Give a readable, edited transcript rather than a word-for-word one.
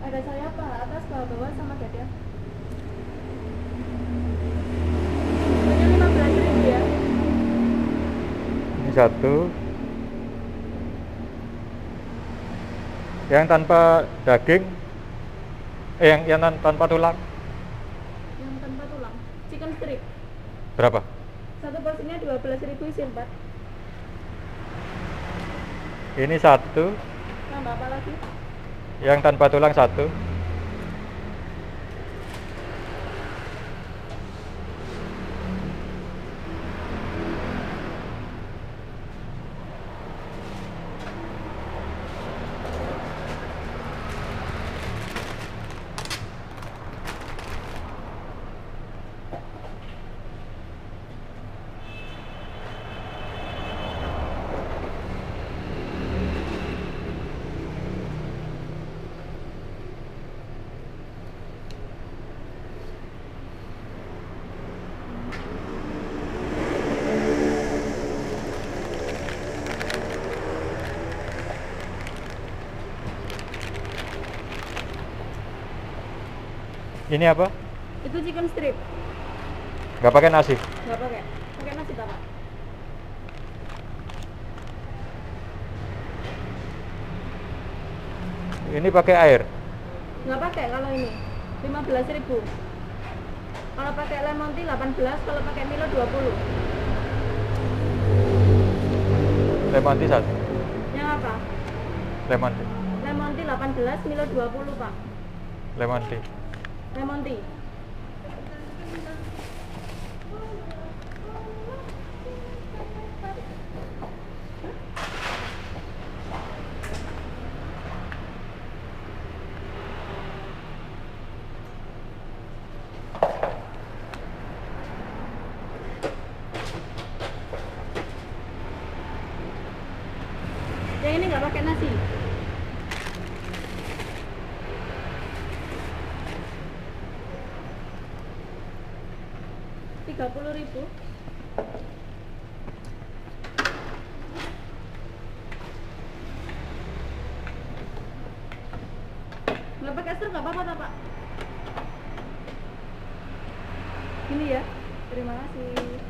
Ada saya Pak, atas bawah-bawah sama dada. Harganya 15.000 ya. Ini satu. Yang tanpa daging, yang tanpa tulang Yang tanpa tulang. Chicken strip. berapa? Satu porsinya 12.000 isi 4. Ini satu. Tambah apa lagi? Yang tanpa tulang satu. Ini apa? Itu chicken strip. Nggak pakai nasi? Nggak pakai. Pakai nasi tak Pak? Ini pakai air? Nggak pakai kalau ini. 15.000. Kalau pakai lemon tea 18, kalau pakai Milo 20. Lemon tea satu. Yang apa? Lemon tea. Lemon tea 18, Milo 20 Pak. Lemon tea. Lemon tea. Yang ini nggak pakai nasi. Rp30.000. Nggak pakai stir nggak apa-apa tak Pak? Ini ya. Terima kasih.